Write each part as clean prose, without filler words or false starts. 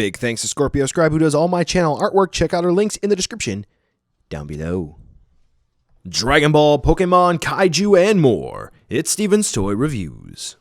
Big thanks to Scorpio Scribe, who does all my channel artwork. Check out our links in the description down below. Dragon Ball, Pokemon, Kaiju, and more. It's Steven's Toy Reviews.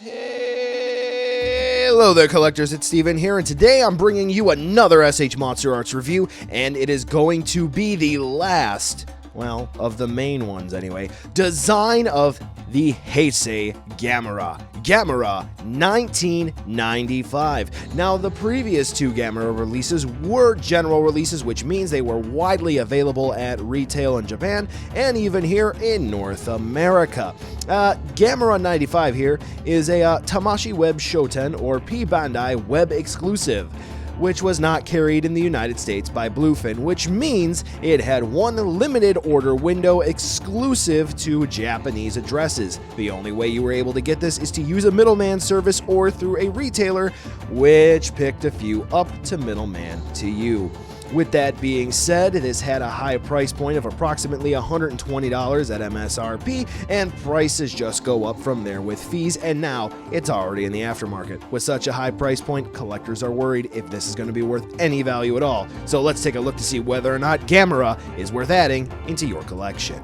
Hello there, collectors. It's Steven here, and today I'm bringing you another MonsterArts review, and it is going to be the last, well, of the main ones anyway, design of the Heisei Gamera. Gamera 1995. Now, the previous two Gamera releases were general releases, which means they were widely available at retail in Japan and even here in North America. Gamera 95 here is a Tamashii Web Shoten or P Bandai web exclusive, which was not carried in the United States by Bluefin, which means it had one limited order window exclusive to Japanese addresses. The only way you were able to get this is to use a middleman service or through a retailer, which picked a few up to middleman to you. With that being said, this had a high price point of approximately $120 at MSRP, and prices just go up from there with fees, and now it's already in the aftermarket. With such a high price point, collectors are worried if this is going to be worth any value at all. So let's take a look to see whether or not Gamera is worth adding into your collection.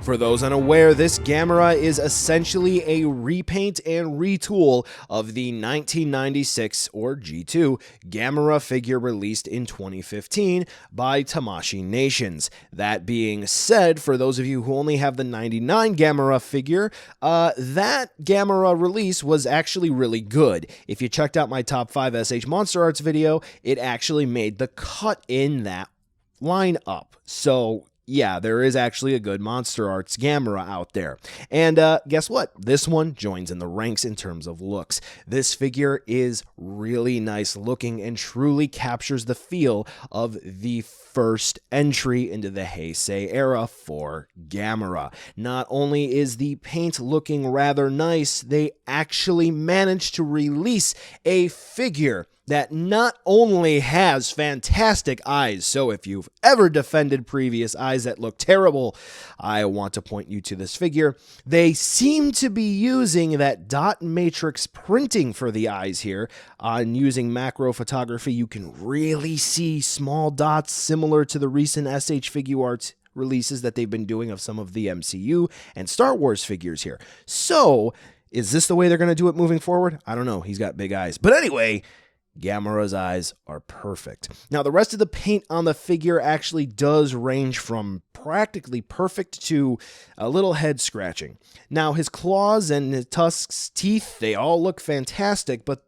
For those unaware, this Gamera is essentially a repaint and retool of the 1996 or G2 Gamera figure released in 2015 by Tamashii Nations. That being said, for those of you who only have the 99 Gamera figure, that Gamera release was actually really good. If you checked out my top 5 MonsterArts video, it actually made the cut in that lineup. So yeah, there is actually a good MonsterArts Gamera out there. And guess what? This one joins in the ranks in terms of looks. This figure is really nice looking and truly captures the feel of the first entry into the Heisei era for Gamera. Not only is the paint looking rather nice, they actually managed to release a figure that not only has fantastic eyes, so if you've ever defended previous eyes that look terrible, I want to point you to this figure. They seem to be using that dot matrix printing for the eyes here. Using macro photography, you can really see small dots similar to the recent Figuarts releases that they've been doing of some of the MCU and Star Wars figures here. So, is this the way they're going to do it moving forward? I don't know. He's got big eyes. But anyway, Gamera's eyes are perfect. Now, the rest of the paint on the figure actually does range from practically perfect to a little head scratching. Now, his claws and his tusks, teeth, they all look fantastic, but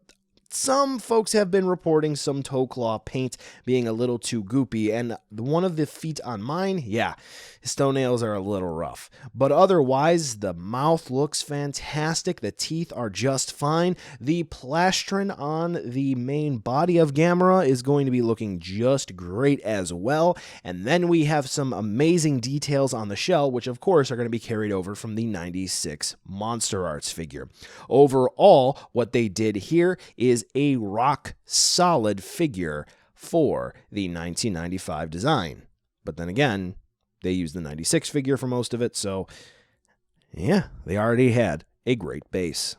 some folks have been reporting some toe claw paint being a little too goopy, and one of the feet on mine, yeah, his toenails are a little rough. But otherwise, the mouth looks fantastic, the teeth are just fine. The plastron on the main body of Gamera is going to be looking just great as well, and then we have some amazing details on the shell, which of course are going to be carried over from the 96 MonsterArts figure. Overall, what they did here is a rock solid figure for the 1995 design. But then again, they used the 96 figure for most of it, so yeah, they already had a great base.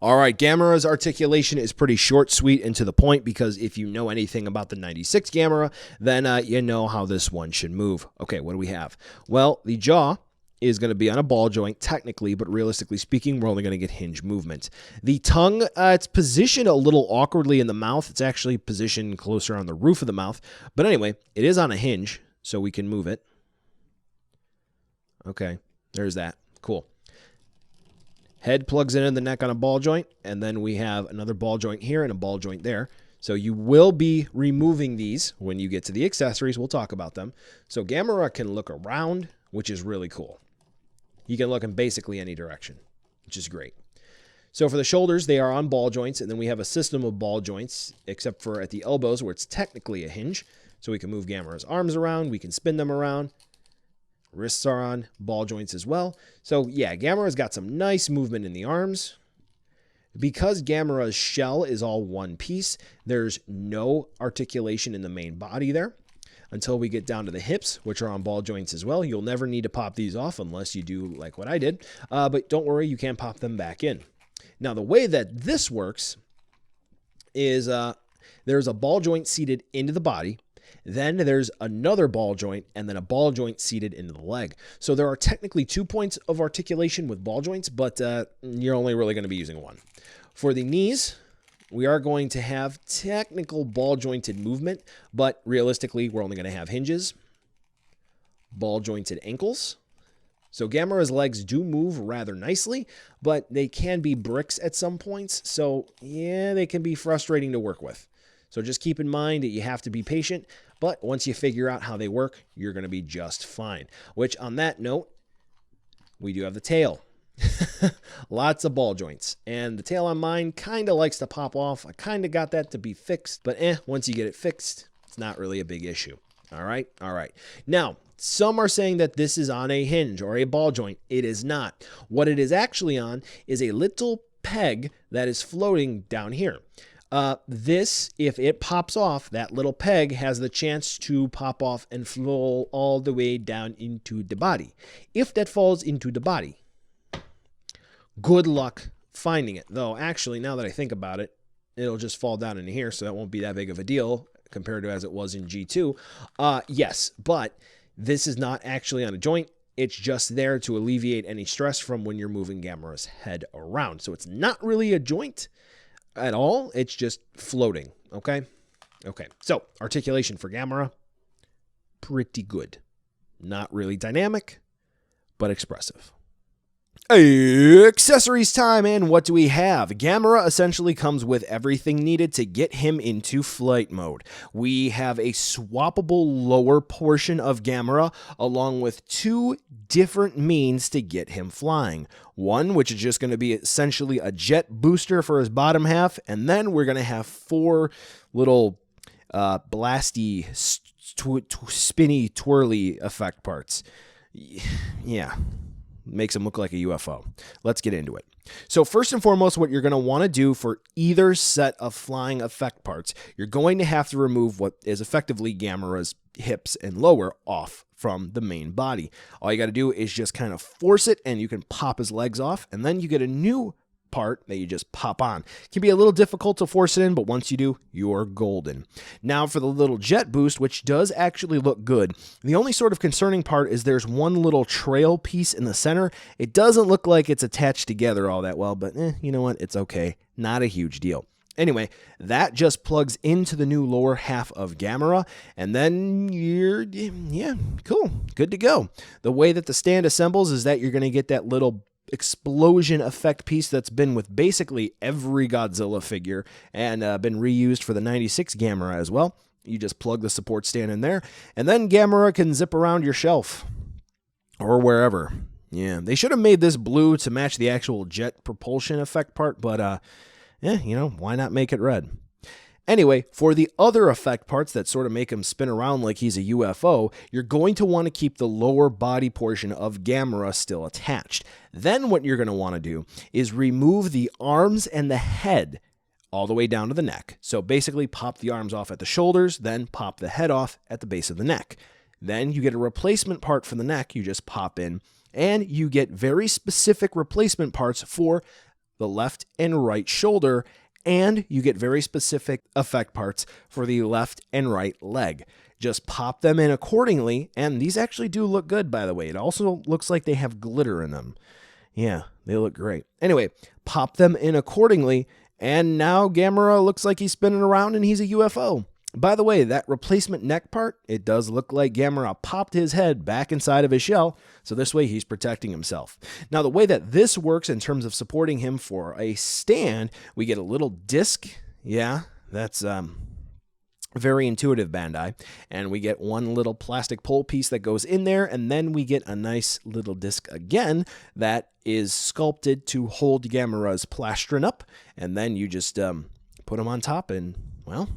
Alright, Gamera's articulation is pretty short, sweet, and to the point, because if you know anything about the 96 Gamera, then you know how this one should move. Okay, what do we have? Well, the jaw is going to be on a ball joint technically, but realistically speaking, we're only going to get hinge movement. The tongue, it's positioned a little awkwardly in the mouth. It's actually positioned closer on the roof of the mouth. But anyway, it is on a hinge, so we can move it. Okay, there's that. Cool. Head plugs into the neck on a ball joint, and then we have another ball joint here and a ball joint there. So you will be removing these when you get to the accessories. We'll talk about them. So Gamera can look around, which is really cool. You can look in basically any direction, which is great. So for the shoulders, they are on ball joints, and then we have a system of ball joints, except for at the elbows where it's technically a hinge. So we can move Gamera's arms around, we can spin them around. Wrists are on ball joints as well. So yeah, Gamera's got some nice movement in the arms. Because Gamera's shell is all one piece, there's no articulation in the main body there. Until we get down to the hips, which are on ball joints as well. You'll never need to pop these off unless you do like what I did. But don't worry, you can pop them back in. Now, the way that this works is there's a ball joint seated into the body. Then there's another ball joint, and then a ball joint seated into the leg. So there are technically 2 points of articulation with ball joints, but you're only really going to be using one. For the knees, we are going to have technical ball jointed movement, but realistically, we're only going to have hinges, ball jointed ankles. So Gamera's legs do move rather nicely, but they can be bricks at some points. So yeah, they can be frustrating to work with. So just keep in mind that you have to be patient, but once you figure out how they work, you're going to be just fine. Which, on that note, we do have the tail. Lots of ball joints. And the tail on mine kind of likes to pop off. I kind of got that to be fixed, but once you get it fixed, it's not really a big issue. All right? All right. Now, some are saying that this is on a hinge or a ball joint. It is not. What it is actually on is a little peg that is floating down here. This, if it pops off, that little peg has the chance to pop off and flow all the way down into the body. If that falls into the body, good luck finding it. Though, actually, now that I think about it, it'll just fall down into here, so that won't be that big of a deal compared to as it was in G2. Yes, but this is not actually on a joint. It's just there to alleviate any stress from when you're moving Gamera's head around. So it's not really a joint at all. It's just floating. Okay. So articulation for Gamera, pretty good. Not really dynamic, but expressive. Accessories time, and what do we have? Gamera essentially comes with everything needed to get him into flight mode. We have a swappable lower portion of Gamera, along with 2 different means to get him flying. One, which is just going to be essentially a jet booster for his bottom half, and then we're going to have 4 little blasty, spinny, twirly effect parts. Yeah. Makes him look like a UFO. Let's get into it. So first and foremost, what you're going to want to do for either set of flying effect parts, you're going to have to remove what is effectively Gamera's hips and lower off from the main body. All you got to do is just kind of force it, and you can pop his legs off, and then you get a new part that you just pop on. It can be a little difficult to force it in, but once you do, you're golden. Now for the little jet boost, which does actually look good. The only sort of concerning part is there's one little trail piece in the center. It doesn't look like it's attached together all that well, but you know what? It's okay. Not a huge deal. Anyway, that just plugs into the new lower half of Gamera, and then cool, good to go. The way that the stand assembles is that you're going to get that little explosion effect piece that's been with basically every Godzilla figure and been reused for the 96 Gamera as well. You just plug the support stand in there, and then Gamera can zip around your shelf or wherever. Yeah, they should have made this blue to match the actual jet propulsion effect part, but why not make it red? Anyway, for the other effect parts that sort of make him spin around like he's a UFO, you're going to want to keep the lower body portion of Gamera still attached. Then what you're going to want to do is remove the arms and the head all the way down to the neck. So basically pop the arms off at the shoulders, then pop the head off at the base of the neck. Then you get a replacement part for the neck you just pop in, and you get very specific replacement parts for the left and right shoulder, and you get very specific effect parts for the left and right leg. Just pop them in accordingly, and these actually do look good, by the way. It also looks like they have glitter in them. Yeah, they look great. Anyway, pop them in accordingly, and now Gamera looks like he's spinning around and he's a UFO. By the way, that replacement neck part, it does look like Gamera popped his head back inside of his shell, so this way he's protecting himself. Now, the way that this works in terms of supporting him for a stand, we get a little disc. Yeah, that's very intuitive, Bandai. And we get one little plastic pole piece that goes in there, and then we get a nice little disc again that is sculpted to hold Gamera's plastron up, and then you just put him on top, and, well,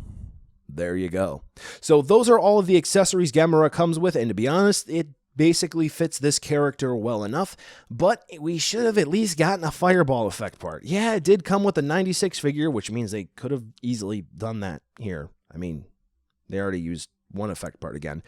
there you go. So those are all of the accessories Gamera comes with, and to be honest, it basically fits this character well enough, but we should have at least gotten a fireball effect part. Yeah, it did come with a 96 figure, which means they could have easily done that here. I mean, they already used one effect part again.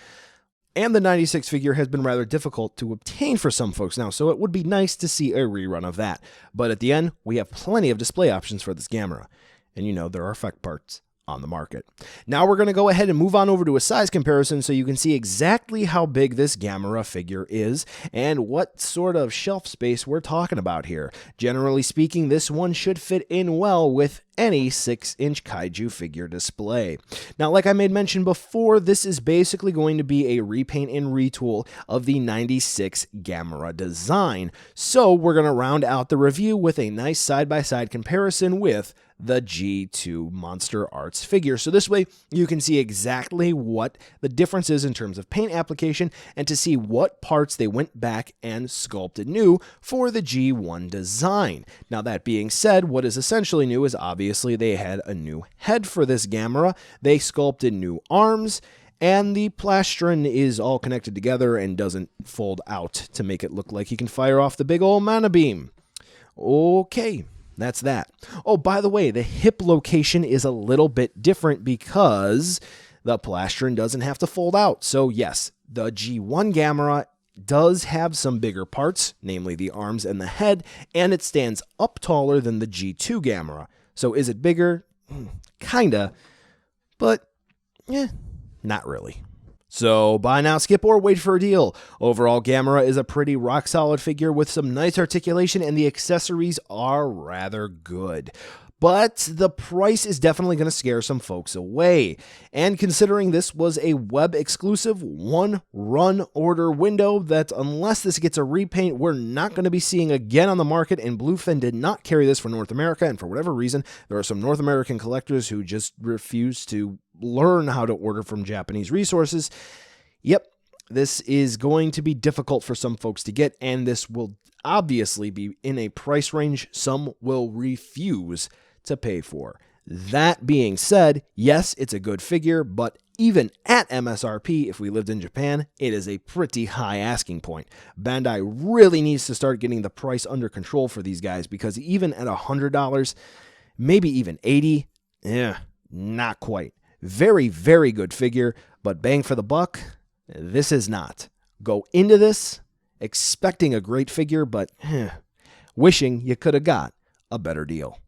And the 96 figure has been rather difficult to obtain for some folks now, so it would be nice to see a rerun of that. But at the end, we have plenty of display options for this Gamera. And you know there are effect parts on the market. Now we're going to go ahead and move on over to a size comparison so you can see exactly how big this Gamera figure is and what sort of shelf space we're talking about here. Generally speaking, this one should fit in well with any 6-inch kaiju figure display. Now, like I made mention before, this is basically going to be a repaint and retool of the 96 Gamera design. So we're going to round out the review with a nice side-by-side comparison with the G2 MonsterArts figure. So this way you can see exactly what the difference is in terms of paint application and to see what parts they went back and sculpted new for the G1 design. Now that being said, what is essentially new is obviously they had a new head for this Gamera, they sculpted new arms, and the plastron is all connected together and doesn't fold out to make it look like he can fire off the big old mana beam. Okay. That's that. Oh, by the way, the hip location is a little bit different because the plastron doesn't have to fold out. So yes, the G1 Gamera does have some bigger parts, namely the arms and the head, and it stands up taller than the G2 Gamera. So is it bigger? Kinda, but not really. So buy now, skip, or wait for a deal. Overall, Gamera is a pretty rock-solid figure with some nice articulation, and the accessories are rather good. But the price is definitely going to scare some folks away. And considering this was a web-exclusive one-run order window that, unless this gets a repaint, we're not going to be seeing again on the market, and Bluefin did not carry this for North America, and for whatever reason, there are some North American collectors who just refuse to learn how to order from Japanese resources. Yep, this is going to be difficult for some folks to get, and this will obviously be in a price range some will refuse to pay for. That being said, yes, it's a good figure, but even at MSRP, if we lived in Japan, it is a pretty high asking point. Bandai really needs to start getting the price under control for these guys, because even at $100, maybe even $80, not quite. Very, very good figure, but bang for the buck, this is not. Go into this expecting a great figure, but wishing you could have got a better deal.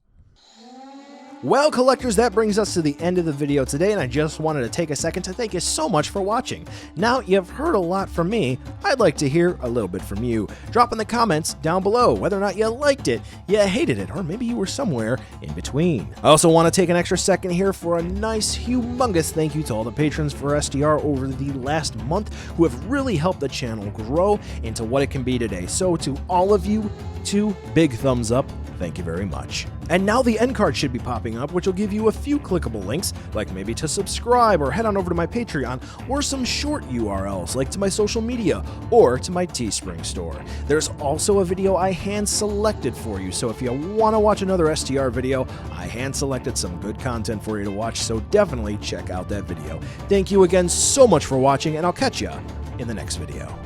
Well, collectors, that brings us to the end of the video today, and I just wanted to take a second to thank you so much for watching. Now, you've heard a lot from me. I'd like to hear a little bit from you. Drop in the comments down below whether or not you liked it, you hated it, or maybe you were somewhere in between. I also want to take an extra second here for a nice, humongous thank you to all the patrons for SDR over the last month who have really helped the channel grow into what it can be today. So to all of you, 2 big thumbs up. Thank you very much. And now the end card should be popping up, which will give you a few clickable links, like maybe to subscribe or head on over to my Patreon, or some short URLs like to my social media or to my Teespring store. There's also a video I hand selected for you, so if you want to watch another STR video, I hand selected some good content for you to watch, so definitely check out that video. Thank you again so much for watching, and I'll catch ya in the next video.